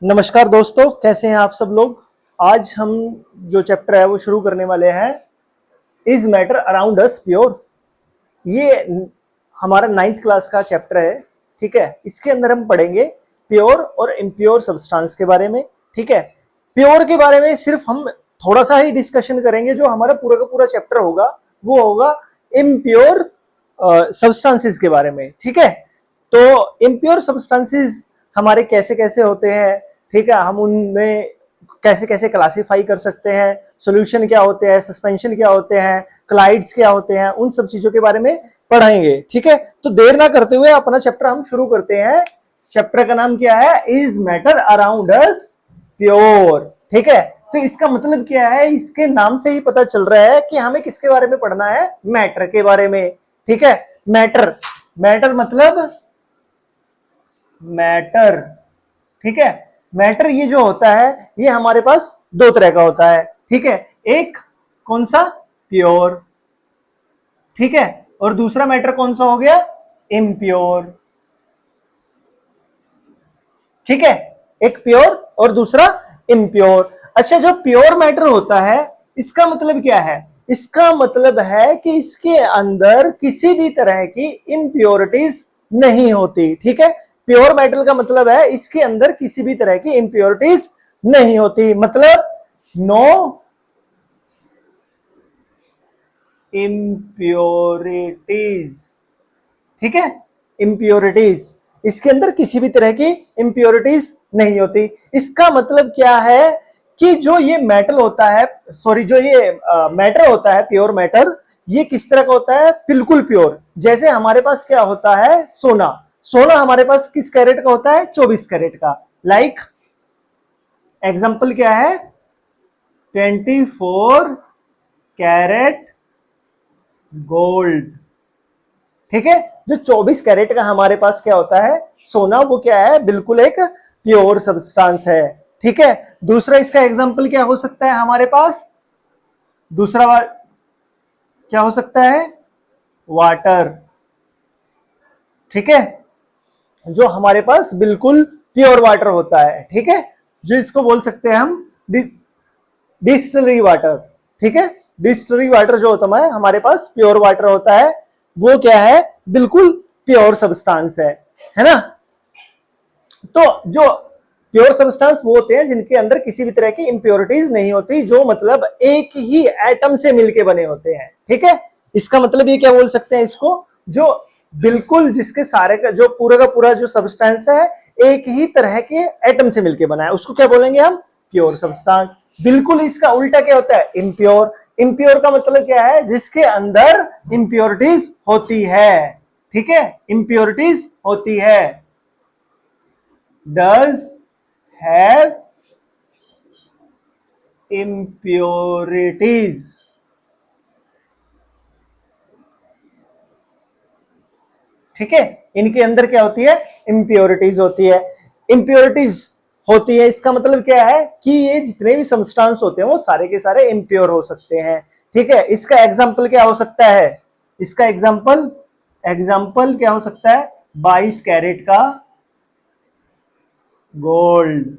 नमस्कार दोस्तों, कैसे हैं आप सब लोग। आज हम जो चैप्टर है वो शुरू करने वाले हैं। Is matter around us pure. ये हमारा 9th क्लास का चैप्टर है। ठीक है, इसके अंदर हम पढ़ेंगे प्योर और इम्प्योर सब्सटेंस के बारे में। ठीक है, प्योर के बारे में सिर्फ हम थोड़ा सा ही डिस्कशन करेंगे। जो हमारा पूरा का पूरा चैप्टर होगा वो होगा इम्प्योर सब्सटेंसेस के बारे में। ठीक है, तो इम्प्योर सब्सटेंसेस हमारे कैसे कैसे होते हैं, ठीक है, हम उनमें कैसे कैसे क्लासिफाई कर सकते हैं, सॉल्यूशन क्या होते हैं, सस्पेंशन क्या होते हैं, क्लाइड्स क्या होते हैं, उन सब चीजों के बारे में पढ़ाएंगे। ठीक है, तो देर ना करते हुए अपना चैप्टर हम शुरू करते हैं। चैप्टर का नाम क्या है? Is matter around us pure. ठीक है, तो इसका मतलब क्या है? इसके नाम से ही पता चल रहा है कि हमें किसके बारे में पढ़ना है? मैटर के बारे में। ठीक है, मैटर, मैटर मतलब मैटर। ठीक है, मैटर ये जो होता है ये हमारे पास दो तरह का होता है। ठीक है, एक कौन सा? प्योर। ठीक है, और दूसरा मैटर कौन सा हो गया? इम्प्योर। ठीक है, एक प्योर और दूसरा इम्प्योर। अच्छा, जो प्योर मैटर होता है इसका मतलब क्या है? इसका मतलब है कि इसके अंदर किसी भी तरह की इम्प्योरिटीज नहीं होती। ठीक है, प्योर मेटल का मतलब है इसके अंदर किसी भी तरह की इम्प्योरिटीज नहीं होती, मतलब नो इम्प्योरिटीज। ठीक है, इम्प्योरिटीज, इसके अंदर किसी भी तरह की इम्प्योरिटीज नहीं होती। इसका मतलब क्या है कि जो ये मेटल होता है, सॉरी, जो ये मैटर होता है, प्योर मैटर, ये किस तरह का होता है? बिल्कुल प्योर। जैसे हमारे पास क्या होता है? सोना। सोना हमारे पास किस कैरेट का होता है? 24 कैरेट का। लाइक एग्जाम्पल क्या है? 24 कैरेट गोल्ड। ठीक है, जो 24 कैरेट का हमारे पास क्या होता है? सोना, वो क्या है? बिल्कुल एक प्योर सब्सटेंस है। ठीक है, दूसरा इसका एग्जांपल क्या हो सकता है हमारे पास? दूसरा क्या हो सकता है? वाटर। ठीक है, जो हमारे पास बिल्कुल प्योर वाटर होता है। ठीक है, जो इसको बोल सकते हैं हम डिस्टिलरी वाटर। ठीक है, डिस्टिलरी वाटर जो होता है हमारे पास प्योर वाटर होता है, वो क्या है? बिल्कुल प्योर सब्सटेंस है ना। तो जो प्योर सब्सटेंस वो होते हैं जिनके अंदर किसी भी तरह की इंप्योरिटीज नहीं होती, जो मतलब एक ही एटम से मिलके बने होते हैं। ठीक है, इसका मतलब ये क्या बोल सकते हैं इसको? जो बिल्कुल जिसके सारे का जो पूरा का पूरा जो सब्सटेंस है एक ही तरह के एटम से मिलके बना है, उसको क्या बोलेंगे हम? Pure substance. बिल्कुल इसका उल्टा क्या होता है? इम्प्योर। इम्प्योर का मतलब क्या है? जिसके अंदर इंप्योरिटीज होती है। ठीक है, इंप्योरिटीज होती है। does have impurities। ठीक है, इनके अंदर क्या होती है? इंप्योरिटीज होती है। इंप्योरिटीज होती है, इसका मतलब क्या है कि ये जितने भी सब्सटेंस होते हैं वो सारे के सारे इंप्योर हो सकते हैं। ठीक है, इसका एग्जांपल क्या हो सकता है? इसका एग्जांपल एग्जांपल क्या हो सकता है? 22 कैरेट का गोल्ड।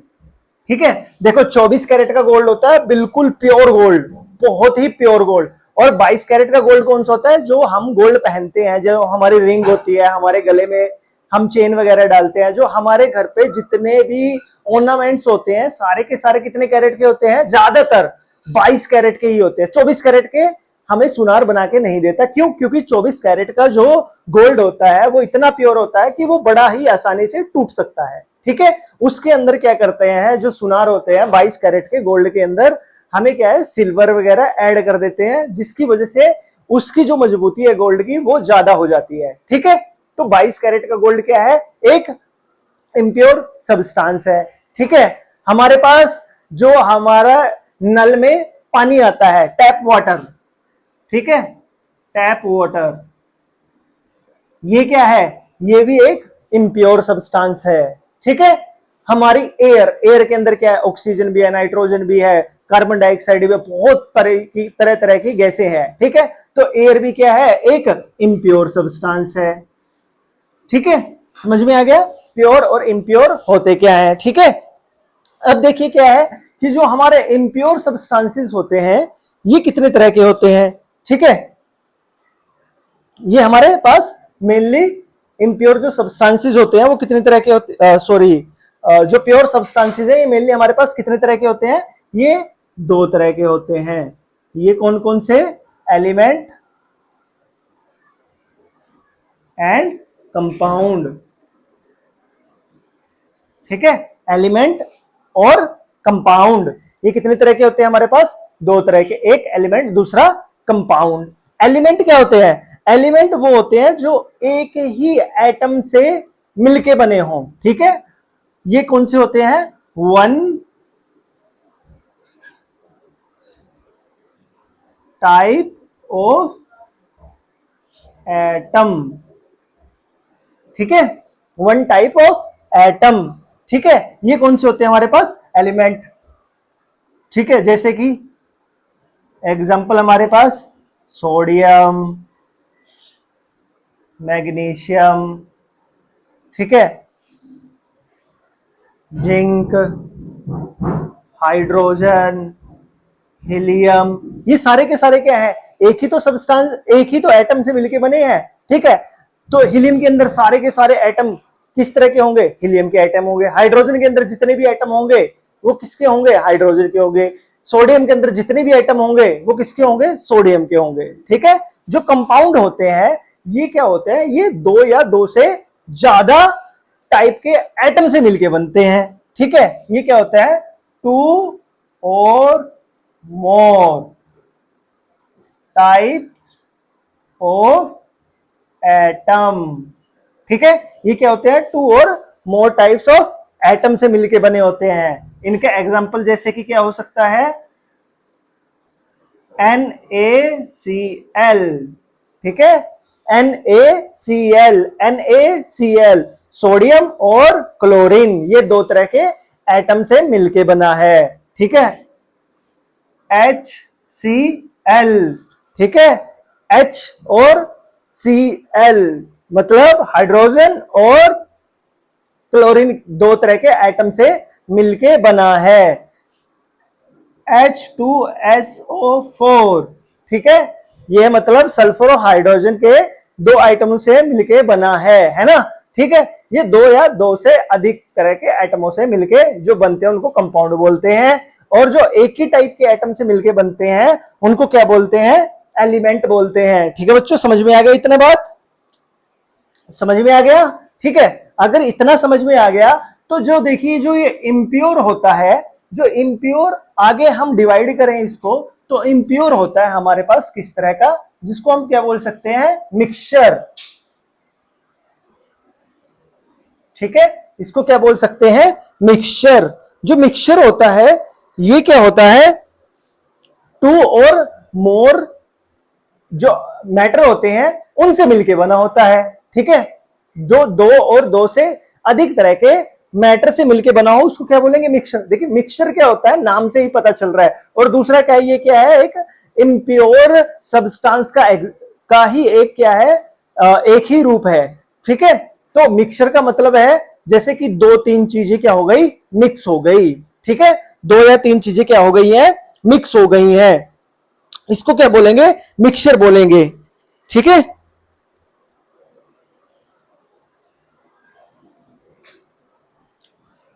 ठीक है, देखो 24 कैरेट का गोल्ड होता है बिल्कुल प्योर गोल्ड, बहुत ही प्योर गोल्ड। और 22 कैरेट का गोल्ड कौन सा होता है? जो हम गोल्ड पहनते हैं, जो हमारी रिंग होती है, हमारे गले में हम चेन वगैरह डालते हैं, जो हमारे घर पे जितने भी ऑर्नामेंट्स होते हैं सारे के सारे कितने कैरेट के होते हैं? ज्यादातर 22 कैरेट के ही होते हैं। 24 कैरेट के हमें सुनार बना के नहीं देता। क्यों? क्योंकि 24 कैरेट का जो गोल्ड होता है वो इतना प्योर होता है कि वो बड़ा ही आसानी से टूट सकता है। ठीक है, उसके अंदर क्या करते हैं जो सुनार होते हैं 22 कैरेट के गोल्ड के अंदर, हमें क्या है? सिल्वर वगैरह ऐड कर देते हैं, जिसकी वजह से उसकी जो मजबूती है गोल्ड की वो ज्यादा हो जाती है। ठीक है, तो 22 कैरेट का गोल्ड क्या है? एक इम्प्योर सब्सटेंस है। ठीक है, हमारे पास जो हमारा नल में पानी आता है, टैप वाटर, ठीक है, टैप वाटर, ये क्या है? ये भी एक इम्प्योर सब्सटेंस है। ठीक है, हमारी एयर, एयर के अंदर क्या है? ऑक्सीजन भी है, नाइट्रोजन भी है, कार्बन डाइऑक्साइड भी है, बहुत तरह तरह की गैसें हैं। ठीक है, तो एयर भी क्या है? एक इम्प्योर सब्सटेंस है। ठीक है, समझ में आ गया प्योर और इम्प्योर होते क्या है? ठीक है, अब देखिए क्या है कि जो हमारे इम्प्योर सब्सटेंसेस होते हैं ये कितने तरह के होते हैं, ठीक है। ये हमारे पास मेनली इम्प्योर जो सब्सटेंसेस होते हैं वो कितने तरह के होते, सॉरी, जो प्योर सब्सटेंसेस है ये मेनली हमारे पास कितने तरह के होते हैं, ये दो तरह के होते हैं। ये कौन कौन से, एलिमेंट एंड कंपाउंड, ठीक है। एलिमेंट और कंपाउंड ये कितने तरह के होते हैं हमारे पास, दो तरह के, एक एलिमेंट दूसरा कंपाउंड। एलिमेंट क्या होते हैं, एलिमेंट वो होते हैं जो एक ही एटम से मिलके बने हों, ठीक है। ये कौन से होते हैं, वन टाइप ऑफ एटम, ठीक है, वन टाइप ऑफ एटम, ठीक है। ये कौन से होते हैं हमारे पास, एलिमेंट, ठीक है। जैसे कि एग्जाम्पल हमारे पास सोडियम, मैग्नीशियम, ठीक है, जिंक, हाइड्रोजन, हीलियम, ये सारे के सारे क्या है, एक ही तो सब्सटेंस, एक ही तो एटम से मिलके बने हैं, ठीक है। तो हीलियम के अंदर सारे के सारे एटम किस तरह के होंगे, हीलियम के एटम होंगे। हाइड्रोजन के अंदर जितने भी एटम होंगे वो किसके होंगे, हाइड्रोजन के होंगे। सोडियम के अंदर जितने भी एटम होंगे वो किसके होंगे, सोडियम के होंगे, ठीक है। जो कंपाउंड होते हैं ये क्या होते हैं, ये दो या दो से ज्यादा टाइप के एटम से मिलके बनते हैं, ठीक है। ये क्या होता है, टू और मोर टाइप्स ऑफ एटम, ठीक है। ये क्या होते हैं, टू और मोर टाइप्स ऑफ एटम से मिलके बने होते हैं। इनके एग्जांपल जैसे कि क्या हो सकता है, NaCl, ठीक है, NaCl, NaCl सोडियम और क्लोरीन, ये दो तरह के एटम से मिलके बना है, ठीक है। HCl, ठीक है, H और Cl मतलब हाइड्रोजन और क्लोरीन दो तरह के एटम से मिलके बना है। H2SO4, ठीक है, ये मतलब सल्फर और हाइड्रोजन के दो आइटमों से मिलके बना है ना, ठीक है। ये दो या दो से अधिक तरह के एटमों से मिलके जो बनते हैं उनको कंपाउंड बोलते हैं, और जो एक ही टाइप के एटम से मिलके बनते हैं उनको क्या बोलते हैं, एलिमेंट बोलते हैं, ठीक है बच्चों। समझ में आ गया इतना बात, समझ में आ गया, ठीक है। अगर इतना समझ में आ गया तो जो देखिए जो ये इम्प्योर होता है, जो इम्प्योर आगे हम डिवाइड करें इसको, तो इम्प्योर होता है हमारे पास किस तरह का, जिसको हम क्या बोल सकते हैं, मिक्सचर, ठीक है। इसको क्या बोल सकते हैं, मिक्सचर। जो मिक्सचर होता है ये क्या होता है, टू और मोर जो मैटर होते हैं उनसे मिलके बना होता है, ठीक है। जो दो और दो से अधिक तरह के मैटर से मिलके बना हो उसको क्या बोलेंगे, मिक्सचर। देखिए मिक्सचर क्या होता है, नाम से ही पता चल रहा है। और दूसरा क्या है, ये क्या है, एक इम्प्योर सब्सटेंस का ही एक क्या है, एक ही रूप है, ठीक है। तो मिक्सचर का मतलब है जैसे कि दो तीन चीजें क्या हो गई, मिक्स हो गई, ठीक है। दो या तीन चीजें क्या हो गई हैं, मिक्स हो गई हैं, इसको क्या बोलेंगे, मिक्सचर बोलेंगे, ठीक है।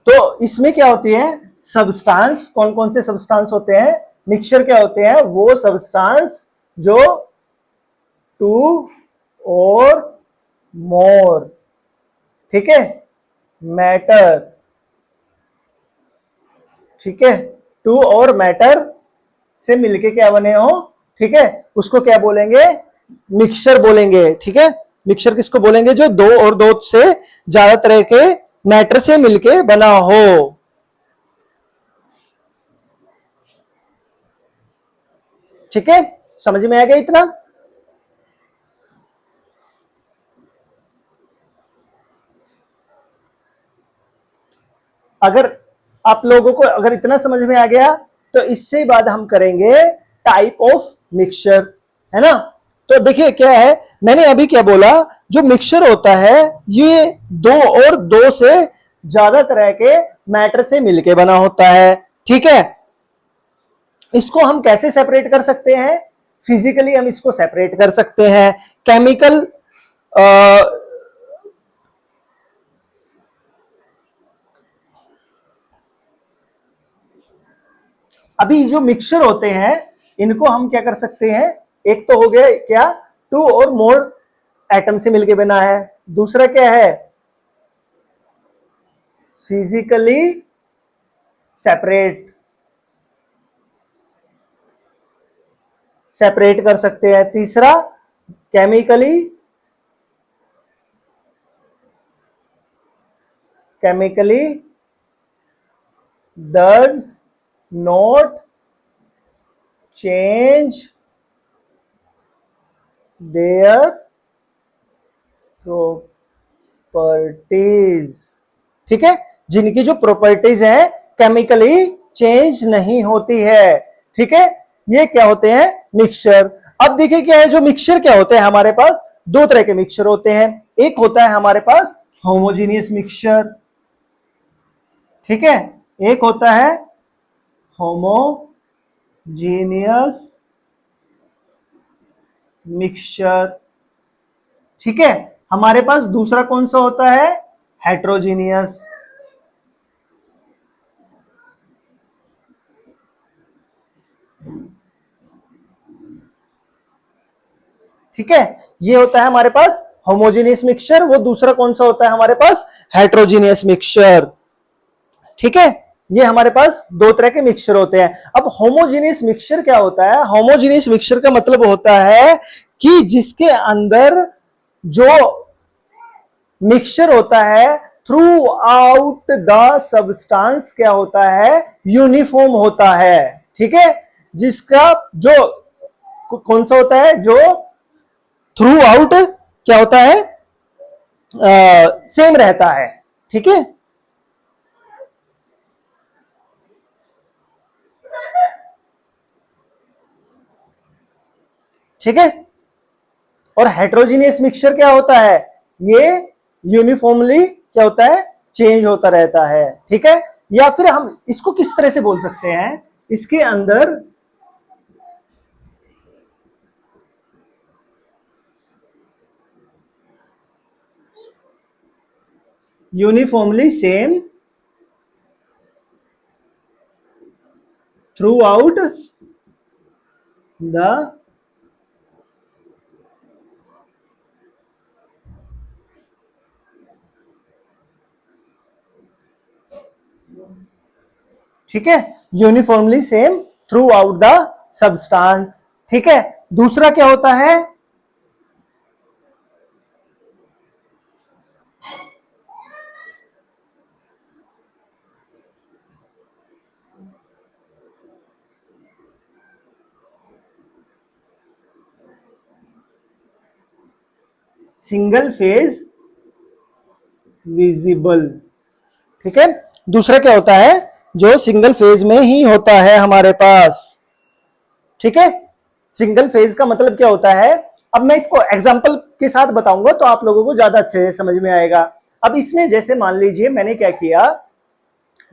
तो इसमें क्या होती है, सब्सटेंस, कौन कौन से सब्सटेंस होते हैं, मिक्सचर क्या होते हैं, वो सब्सटेंस जो टू और मोर, ठीक है, मैटर, ठीक है, टू और मैटर से मिलके क्या बने हो, ठीक है, उसको क्या बोलेंगे, मिक्सचर बोलेंगे, ठीक है। मिक्सचर किसको बोलेंगे, जो दो और दो से ज्यादा तरह के मैटर से मिलके बना हो, ठीक है। समझ में आ गया इतना, अगर आप लोगों को अगर इतना समझ में आ गया तो इससे बाद हम करेंगे टाइप ऑफ मिक्सचर, है ना। तो देखिए क्या है, मैंने अभी क्या बोला, जो मिक्सचर होता है ये दो और दो से ज्यादा तरह के मैटर से मिलके बना होता है। ठीक है, इसको हम कैसे सेपरेट कर सकते हैं? फिजिकली हम इसको सेपरेट कर सकते हैं। केमिकल अभी जो मिक्सचर होते हैं इनको हम क्या कर सकते हैं? एक तो हो गया क्या, टू और मोर एटम से मिलके बना है। दूसरा क्या है? फिजिकली सेपरेट कर सकते हैं। तीसरा chemically does not change their properties. ठीक है, जिनकी जो प्रॉपर्टीज है केमिकली चेंज नहीं होती है। ठीक है, ये क्या होते हैं? मिक्सचर। अब देखिए क्या है, जो मिक्सचर क्या होते हैं हमारे पास? दो तरह के मिक्सचर होते हैं। एक होता है हमारे पास होमोजीनियस मिक्सचर। ठीक है, एक होता है होमोजीनियस मिक्सचर। ठीक है, हमारे पास दूसरा कौन सा होता है? हेट्रोजीनियस। ठीक है, ये होता है हमारे पास होमोजीनियस मिक्सचर। वो दूसरा कौन सा होता है हमारे पास? Heterogeneous mixture. ठीक है, ये हमारे पास दो तरह के मिक्सचर होते हैं। अब होमोजीनियस मिक्सचर क्या होता है? होमोजीनियस मिक्सचर का मतलब होता है कि जिसके अंदर जो मिक्सचर होता है थ्रू आउट द सब्सटेंस क्या होता है? यूनिफॉर्म होता है। ठीक है, जिसका जो कौन सा होता है? जो थ्रू आउट क्या होता है? सेम रहता है। ठीक है, ठीक है। और हेट्रोजीनियस मिक्सचर क्या होता है? ये यूनिफॉर्मली क्या होता है? चेंज होता रहता है। ठीक है, या फिर हम इसको किस तरह से बोल सकते हैं? इसके अंदर uniformly same through out the ठीक है, uniformly same through out the substance. ठीक है, दूसरा क्या होता है? Single phase visible. ठीक है, दूसरा क्या होता है? जो सिंगल फेज में ही होता है हमारे पास। ठीक है, सिंगल फेज का मतलब क्या होता है? अब मैं इसको एग्जांपल के साथ बताऊंगा तो आप लोगों को ज्यादा अच्छे से समझ में आएगा। अब इसमें जैसे मान लीजिए मैंने क्या किया,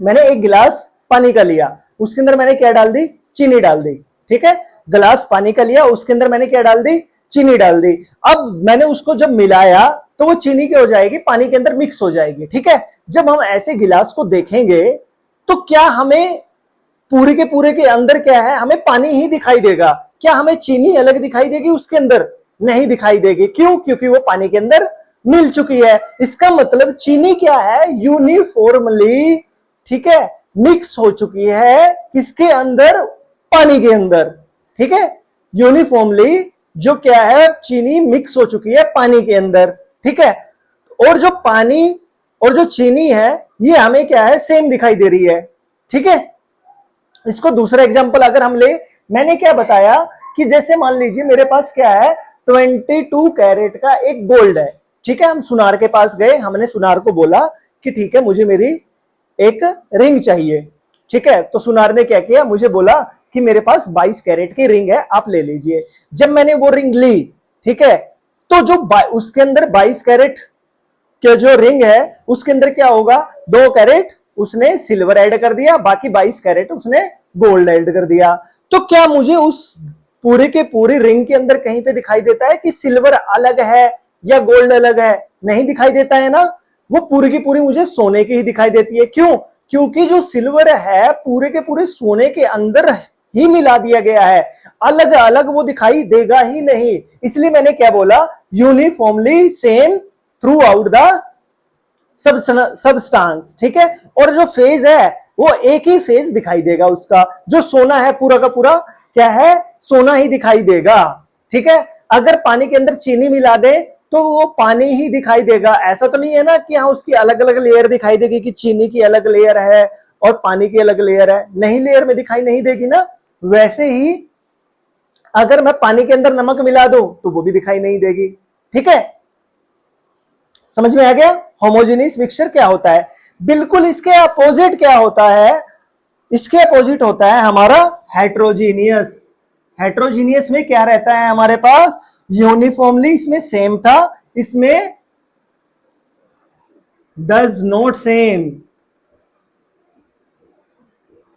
मैंने एक गिलास पानी का लिया, उसके अंदर मैंने क्या डाल दी? चीनी डाल दी। ठीक है, गिलास पानी का लिया, उसके अंदर मैंने क्या डाल दी? चीनी डाल दी। अब मैंने उसको जब मिलाया तो वो चीनी क्या हो जाएगी? पानी के अंदर मिक्स हो जाएगी। ठीक है, जब हम ऐसे गिलास को देखेंगे तो क्या हमें पूरे के अंदर क्या है? हमें पानी ही दिखाई देगा। क्या हमें चीनी अलग दिखाई देगी उसके अंदर? नहीं दिखाई देगी। क्यों? क्योंकि वो पानी के अंदर मिल चुकी है। इसका मतलब चीनी क्या है? यूनिफॉर्मली, ठीक है, मिक्स हो चुकी है किसके अंदर? पानी के अंदर। ठीक है, यूनिफॉर्मली जो क्या है? चीनी मिक्स हो चुकी है पानी के अंदर। ठीक है, और जो पानी और जो चीनी है ये हमें क्या है? सेम दिखाई दे रही है। ठीक है, इसको दूसरा एग्जांपल अगर हम ले, मैंने क्या बताया कि जैसे मान लीजिए मेरे पास क्या है? 22 कैरेट का एक गोल्ड है। ठीक है, हम सुनार के पास गए, हमने सुनार को बोला कि ठीक है मुझे मेरी एक रिंग चाहिए। ठीक है, तो सुनार ने क्या किया? मुझे बोला कि मेरे पास 22 कैरेट की रिंग है, आप ले लीजिए। जब मैंने वो रिंग ली, ठीक है, तो जो उसके अंदर 22 कैरेट कि जो रिंग है उसके अंदर क्या होगा, 2 कैरेट उसने सिल्वर ऐड कर दिया, बाकी 22 कैरेट उसने गोल्ड ऐड कर दिया। तो क्या मुझे उस पूरे के पूरी रिंग के अंदर कहीं पे दिखाई देता है कि सिल्वर अलग है या गोल्ड अलग है? नहीं दिखाई देता है ना। वो पूरी की पूरी मुझे सोने की ही दिखाई देती है। क्यों? क्योंकि जो सिल्वर है पूरे के पूरे सोने के अंदर ही मिला दिया गया है, अलग अलग वो दिखाई देगा ही नहीं। इसलिए मैंने क्या बोला, uniformly same through out the substance. ठीक है, और जो फेज है वो एक ही फेज दिखाई देगा उसका। जो सोना है पूरा का पूरा क्या है, सोना ही दिखाई देगा। ठीक है, अगर पानी के अंदर चीनी मिला दे तो वो पानी ही दिखाई देगा। ऐसा तो नहीं है ना कि हाँ उसकी अलग अलग लेयर दिखाई देगी, कि चीनी की अलग लेयर है और पानी की अलग लेयर है, नहीं, लेयर में दिखाई नहीं देगी ना। वैसे ही अगर मैं पानी के अंदर नमक मिला दूं तो वो भी दिखाई नहीं देगी। ठीक है, समझ में आ गया? होमोजेनियस मिक्सचर क्या होता है? बिल्कुल इसके अपोजिट क्या होता है, इसके अपोजिट होता है हमारा हेट्रोजीनियस। हेट्रोजीनियस में क्या रहता है हमारे पास, यूनिफॉर्मली इसमें सेम था, इसमें does not same,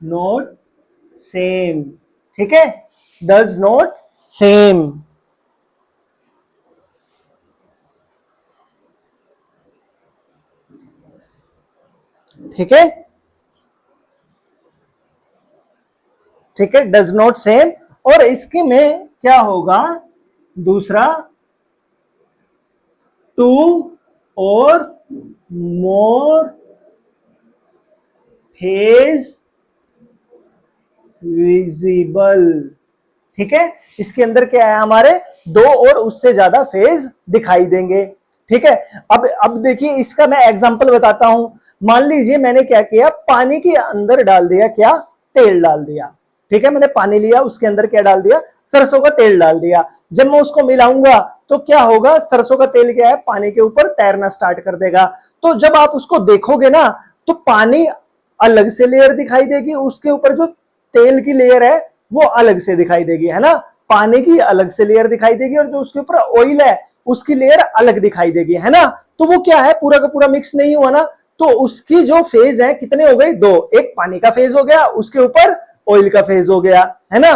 not same. ठीक है, डज नॉट सेम। ठीक है, ठीक है, डज नॉट सेम। और इसके में क्या होगा, दूसरा, टू और मोर फेज विजिबल। ठीक है, इसके अंदर क्या है, हमारे 2 और उससे ज्यादा फेज दिखाई देंगे। ठीक है, अब देखिए इसका मैं एग्जांपल बताता हूं। मान लीजिए मैंने क्या किया, पानी के अंदर डाल दिया क्या, तेल डाल दिया। ठीक है, मैंने पानी लिया, उसके अंदर क्या डाल दिया, सरसों का तेल डाल दिया। जब मैं उसको मिलाऊंगा तो क्या होगा, सरसों का तेल क्या है, पानी के ऊपर तैरना स्टार्ट कर देगा। तो जब आप उसको देखोगे ना तो पानी अलग से लेयर दिखाई देगी, उसके ऊपर जो तेल की लेयर है वो अलग से दिखाई देगी, है ना। पानी की अलग से लेयर दिखाई देगी और जो उसके ऊपर ऑयल है उसकी लेयर अलग दिखाई देगी, है ना। तो वो क्या है, पूरा का पूरा मिक्स नहीं हुआ ना। तो उसकी जो फेज है कितने हो गए, 2, एक पानी का फेज हो गया, उसके ऊपर ऑयल का फेज हो गया, है ना।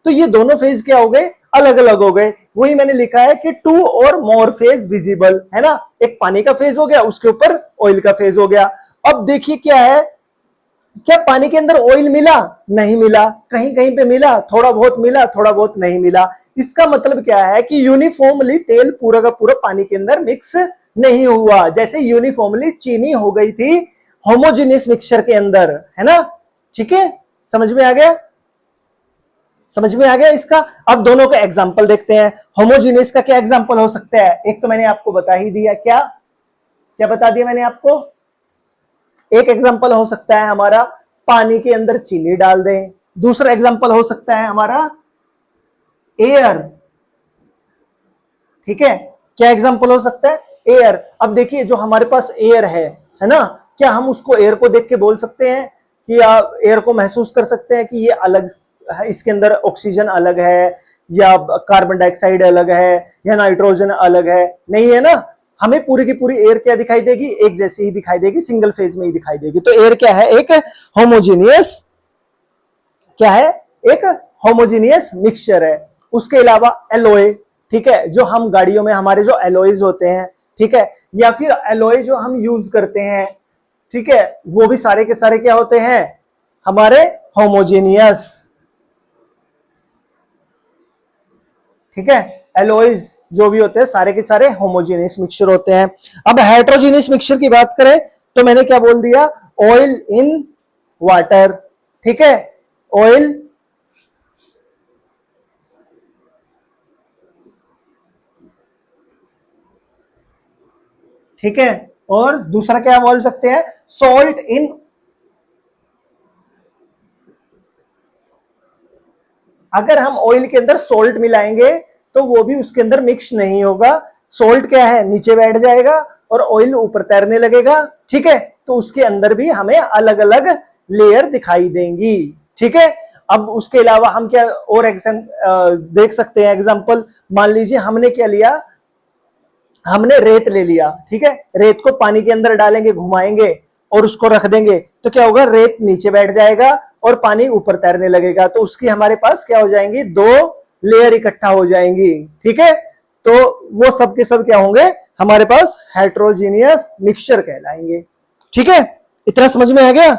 तो ये दोनों फेज क्या हो गए, अलग अलग हो गए। वही मैंने लिखा है कि 2 और मोर फेज विजिबल, है ना। एक पानी का फेज हो गया, उसके ऊपर ऑयल का फेज हो गया। अब देखिए क्या है, क्या पानी के अंदर ऑयल मिला, नहीं मिला, कहीं कहीं पे मिला, थोड़ा बहुत मिला, थोड़ा बहुत नहीं मिला। इसका मतलब क्या है कि यूनिफॉर्मली तेल पूरा का पूरा पानी के अंदर मिक्स नहीं हुआ, जैसे यूनिफॉर्मली चीनी हो गई थी होमोजेनियस मिक्सचर के अंदर, है ना। ठीक है, समझ में आ गया, समझ में आ गया इसका। अब दोनों का एग्जांपल देखते हैं। होमोजेनियस का क्या एग्जांपल हो सकता है, एक तो मैंने आपको बता ही दिया, क्या क्या बता दिया मैंने आपको। एक एग्जांपल हो सकता है हमारा, पानी के अंदर चीनी डाल दें। दूसरा एग्जांपल हो सकता है हमारा एयर। ठीक है, क्या एग्जांपल हो सकता है, एयर। अब देखिए जो हमारे पास एयर है ना, क्या हम उसको एयर को देख के बोल सकते हैं कि आप एयर को महसूस कर सकते हैं कि ये अलग है, इसके अंदर ऑक्सीजन अलग है या कार्बन डाइऑक्साइड अलग है या नाइट्रोजन अलग है? नहीं है ना। हमें पूरी की पूरी एयर क्या दिखाई देगी, एक जैसी ही दिखाई देगी, सिंगल फेज में ही दिखाई देगी। तो एयर क्या है, एक होमोजीनियस, क्या है, एक होमोजीनियस मिक्सचर है। उसके अलावा एलोय, ठीक है, जो हम गाड़ियों में हमारे जो एलोइज होते हैं, ठीक है, या फिर एलोय जो हम यूज करते हैं, ठीक है, वो भी सारे के सारे क्या होते हैं, हमारे होमोजीनियस। ठीक है, एलोइज जो भी होते हैं सारे के सारे होमोजेनियस मिक्सचर होते हैं। अब हेट्रोजीनियस मिक्सचर की बात करें तो मैंने क्या बोल दिया, ऑयल इन वाटर। ठीक है, ऑयल, ठीक है, और दूसरा क्या बोल सकते हैं, सॉल्ट इन, अगर हम ऑयल के अंदर सॉल्ट मिलाएंगे तो वो भी उसके अंदर मिक्स नहीं होगा। सॉल्ट क्या है, नीचे बैठ जाएगा और ऑयल ऊपर तैरने लगेगा। ठीक है, तो उसके अंदर भी हमें अलग अलग लेयर दिखाई देंगी। ठीक है, अब उसके अलावा हम क्या और देख सकते हैं एग्जांपल। मान लीजिए हमने क्या लिया, हमने रेत ले लिया, ठीक है, रेत को पानी के अंदर डालेंगे, घुमाएंगे और उसको रख देंगे, तो क्या होगा, रेत नीचे बैठ जाएगा और पानी ऊपर तैरने लगेगा, तो उसकी हमारे पास क्या हो जाएंगी, दो लेयर इकट्ठा हो जाएंगी, ठीक है। तो वो सब के सब क्या होंगे, हमारे पास हेट्रोजीनियस मिक्सचर कहलाएंगे, ठीक है। इतना समझ में आ गया।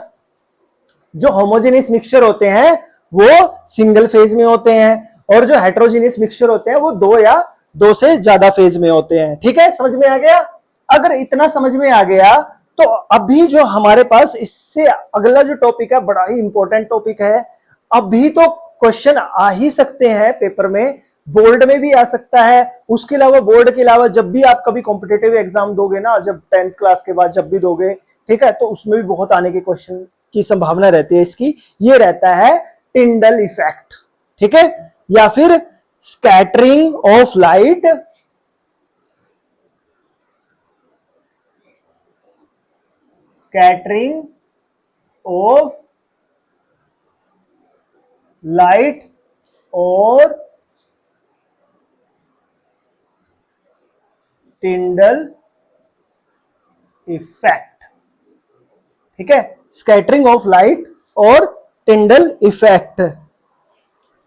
जो होमोजेनियस मिक्सचर होते हैं वो सिंगल फेज में होते हैं, और जो हेट्रोजीनियस मिक्सचर होते हैं वो दो या दो से ज्यादा फेज में होते हैं, ठीक है। समझ में आ गया। अगर इतना समझ में आ गया तो अभी जो हमारे पास इससे अगला जो टॉपिक है बड़ा ही इंपॉर्टेंट टॉपिक है। अभी तो क्वेश्चन आ ही सकते हैं पेपर में, बोर्ड में भी आ सकता है, उसके अलावा बोर्ड के अलावा जब भी आप कभी कॉम्पिटेटिव एग्जाम दोगे ना, जब 10th क्लास के बाद जब भी दोगे, ठीक है, तो उसमें भी बहुत आने के क्वेश्चन की संभावना रहती है इसकी। ये रहता है टिंडल इफेक्ट, ठीक है, या फिर scattering of light, scattering of light और टिंडल इफेक्ट, ठीक है, स्कैटरिंग ऑफ लाइट और टिंडल इफेक्ट,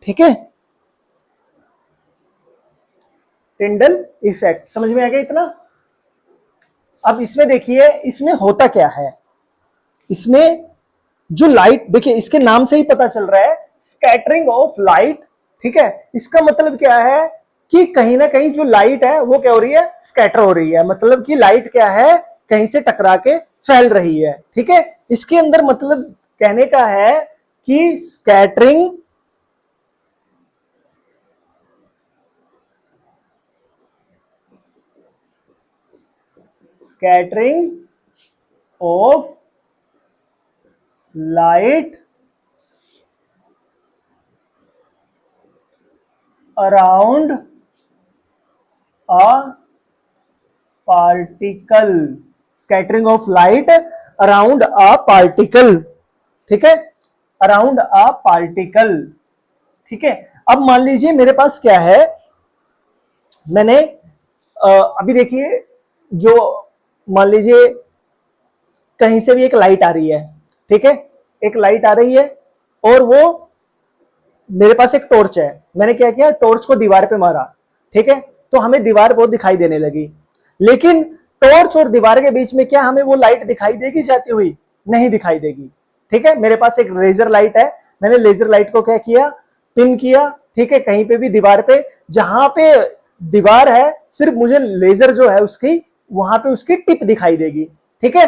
ठीक है, टिंडल इफेक्ट। समझ में आ गया इतना। अब इसमें देखिए, इसमें होता क्या है, इसमें जो लाइट, देखिए इसके नाम से ही पता चल रहा है स्कैटरिंग ऑफ लाइट, ठीक है। इसका मतलब क्या है कि कहीं ना कहीं जो लाइट है वो क्या हो रही है, स्कैटर हो रही है, मतलब कि लाइट क्या है, कहीं से टकरा के फैल रही है, ठीक है। इसके अंदर मतलब कहने का है कि scattering of light around a particle, scattering of light around a particle, ठीक है, अराउंड अ पार्टिकल, ठीक है। अब मान लीजिए मेरे पास क्या है, मैंने अभी देखिए, जो मान लीजिए कहीं से भी एक लाइट आ रही है, ठीक है, एक लाइट आ रही है और वो मेरे पास एक टॉर्च है, मैंने क्या किया, टॉर्च को दीवार पे मारा, ठीक है, तो हमें दीवार बहुत दिखाई देने लगी, लेकिन टॉर्च और दीवार के बीच में क्या हमें वो लाइट दिखाई देगी जाती हुई, नहीं दिखाई देगी, ठीक है। मेरे पास एक लेजर लाइट है, मैंने लेजर लाइट को क्या किया, पिन किया, ठीक है, कहीं पे भी दीवार पे, जहां पे दीवार है सिर्फ मुझे लेजर जो है उसकी, वहां पे उसकी टिप दिखाई देगी, ठीक है।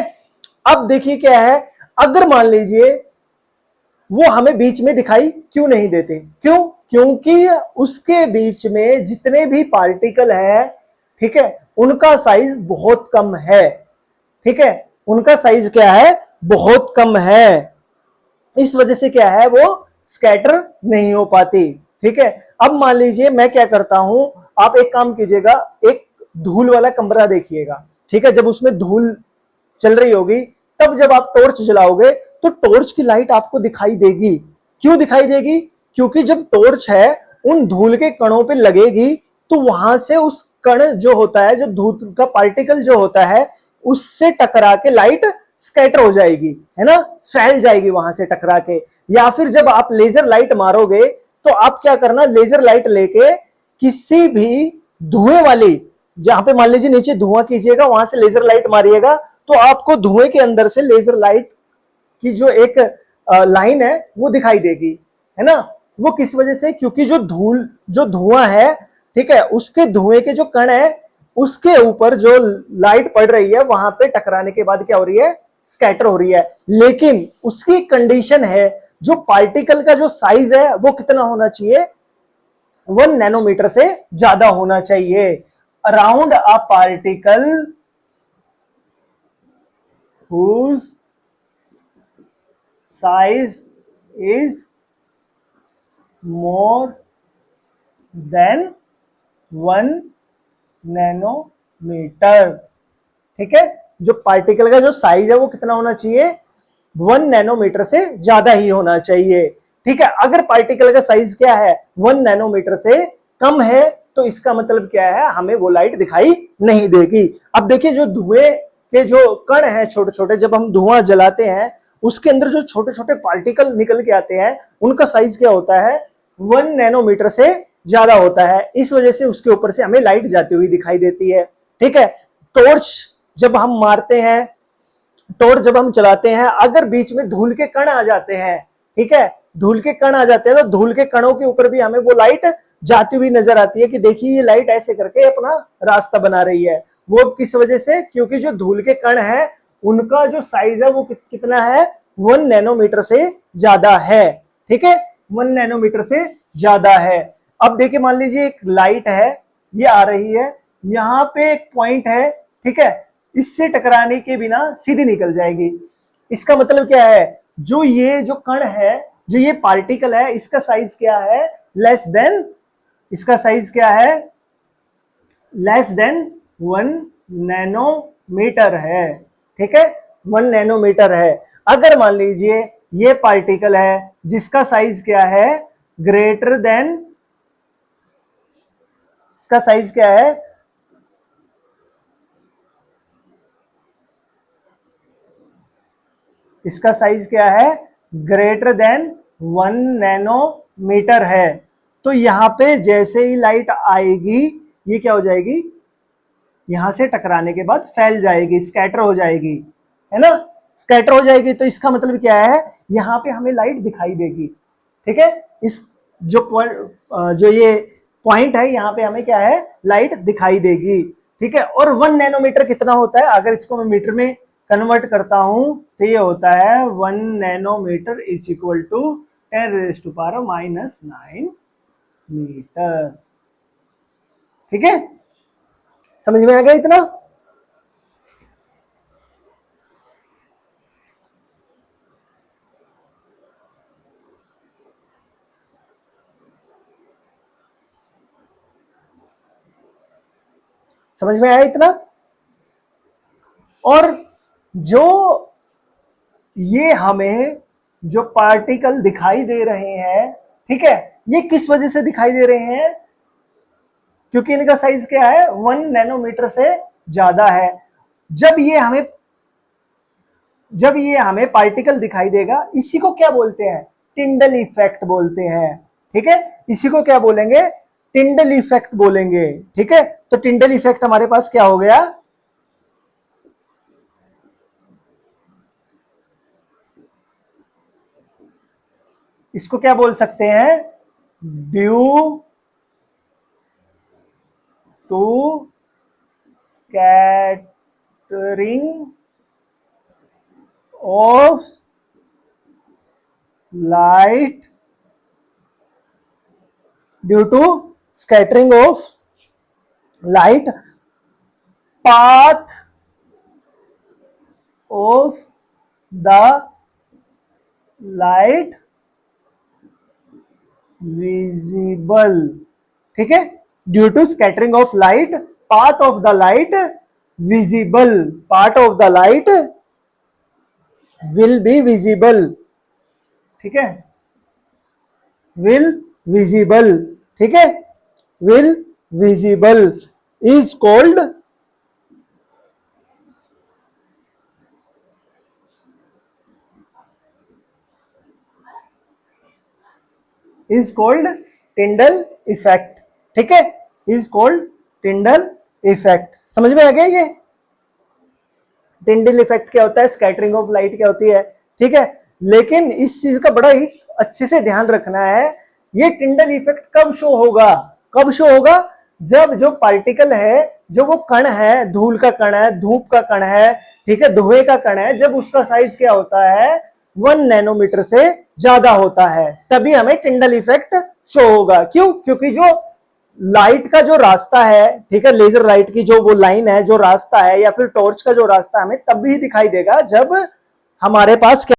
अब देखिए क्या है, अगर मान लीजिए वो हमें बीच में दिखाई क्यों नहीं देते, क्यों, क्योंकि उसके बीच में जितने भी पार्टिकल है, ठीक है, उनका साइज बहुत कम है, ठीक है, उनका साइज क्या है, बहुत कम है, इस वजह से क्या है, वो स्कैटर नहीं हो पाती, ठीक है। अब मान लीजिए मैं क्या करता हूं, आप एक काम कीजिएगा, एक धूल वाला कमरा देखिएगा, ठीक है, जब उसमें धूल चल रही होगी, तब जब आप टॉर्च जलाओगे तो टॉर्च की लाइट आपको दिखाई देगी, क्यों दिखाई देगी, क्योंकि जब टॉर्च है उन धूल के कणों पे लगेगी तो वहां से उस कण जो होता है, जो धूल का पार्टिकल जो होता है, उससे टकरा के लाइट स्कैटर हो जाएगी, है ना, फैल जाएगी वहां से टकरा के। या फिर जब आप लेजर लाइट मारोगे तो आप क्या करना, लेजर लाइट लेके किसी भी धुएं वाली, जहां पे मान लीजिए नीचे धुआं कीजिएगा, वहां से लेजर लाइट मारिएगा तो आपको धुएं के अंदर से लेजर लाइट की जो एक लाइन है वो दिखाई देगी, है ना। वो किस वजह से, क्योंकि जो धुआं है, ठीक है, उसके धुएं के जो कण है उसके ऊपर जो लाइट पड़ रही है वहां पे टकराने के बाद क्या हो रही है, स्कैटर हो रही है। लेकिन उसकी कंडीशन है, जो पार्टिकल का जो साइज है वो कितना होना चाहिए, 1 नैनोमीटर से ज्यादा होना चाहिए। Around a particle whose size is more than 1 nanometre, ठीक है, जो पार्टिकल का जो साइज है वो कितना होना चाहिए, 1 नैनोमीटर से ज्यादा ही होना चाहिए, ठीक है। अगर पार्टिकल का साइज क्या है, 1 नैनोमीटर से कम है, तो इसका मतलब क्या है, हमें वो लाइट दिखाई नहीं देगी। अब देखिए जो धुएं के जो कण हैं छोटे छोटे, जब हम धुआं जलाते हैं उसके अंदर जो छोटे छोटे पार्टिकल निकल के आते हैं उनका साइज क्या होता है, 1 नैनोमीटर से ज्यादा होता है। इस वजह से उसके ऊपर से हमें लाइट जाती हुई दिखाई देती है। ठीक है, टॉर्च जब हम मारते हैं, टॉर्च जब हम चलाते हैं, अगर बीच में धूल के कण आ जाते हैं, ठीक है, धूल के कण आ जाते हैं, तो धूल के कणों के ऊपर भी हमें वो लाइट जाती हुई नजर आती है कि देखिए ये लाइट ऐसे करके अपना रास्ता बना रही है। वो किस वजह से, क्योंकि जो धूल के कण है उनका जो साइज है वो कितना है, 1 नैनोमीटर से ज्यादा है। ठीक है, 1 नैनोमीटर से ज्यादा है। अब देखिए मान लीजिए एक लाइट है, ये आ रही है, यहां पे एक पॉइंट है, ठीक है, इससे टकराने के बिना सीधी निकल जाएगी। इसका मतलब क्या है, जो ये जो कण है, जो ये पार्टिकल है, इसका साइज क्या है, लेस देन, इसका साइज क्या है, लेस देन 1 नैनोमीटर है। ठीक है, 1 नैनोमीटर है। अगर मान लीजिए ये पार्टिकल है जिसका साइज क्या है, ग्रेटर देन, इसका साइज क्या है, इसका साइज क्या है, ग्रेटर देन 1 नैनोमीटर है। तो यहां पे जैसे ही लाइट आएगी ये क्या हो जाएगी, यहां से टकराने के बाद फैल जाएगी, स्कैटर हो जाएगी, है ना, स्कैटर हो जाएगी। तो इसका मतलब क्या है, यहां पे हमें लाइट दिखाई देगी। ठीक है, इस जो ये पॉइंट है यहां पे हमें क्या है, लाइट दिखाई देगी। ठीक है, और 1 नैनोमीटर कितना होता है, अगर इसको मैं मीटर में कन्वर्ट करता हूं तो ये होता है 1 nanometre is equal to 10⁻⁹ metre. ठीक है, समझ में आ गया इतना। समझ में आया इतना। और जो ये हमें जो पार्टिकल दिखाई दे रहे हैं, ठीक है, ये किस वजह से दिखाई दे रहे हैं, क्योंकि इनका साइज क्या है, 1 नैनोमीटर से ज्यादा है। जब ये हमें पार्टिकल दिखाई देगा, इसी को क्या बोलते हैं, टिंडल इफेक्ट बोलते हैं। ठीक है, इसी को क्या बोलेंगे, टिंडल इफेक्ट बोलेंगे। ठीक है, तो टिंडल इफेक्ट हमारे पास क्या हो गया, इसको क्या बोल सकते हैं, due to scattering of light, due to scattering of light, path of the light visible. ठीक है, due to scattering of light, path of the light visible, part of the light will be visible. ठीक है, will visible, ठीक है, will visible is called, is called Tyndall effect. ठीक है, is called Tyndall effect. समझ में आ गया ये टिंडल इफेक्ट क्या होता है, स्कैटरिंग ऑफ लाइट क्या होती है। ठीक है, लेकिन इस चीज का बड़ा ही अच्छे से ध्यान रखना है, ये टिंडल इफेक्ट कब शो होगा, कब शो होगा, जब जो पार्टिकल है, जो वो कण है, धूल का कण है, धूप का कण है, ठीक है, धुएं का कण है, जब उसका साइज क्या होता है, 1 नैनोमीटर से ज्यादा होता है, तभी हमें टिंडल इफेक्ट शो होगा। क्यों, क्योंकि जो लाइट का जो रास्ता है, ठीक है, लेजर लाइट की जो वो लाइन है, जो रास्ता है, या फिर टॉर्च का जो रास्ता हमें तब भी दिखाई देगा जब हमारे पास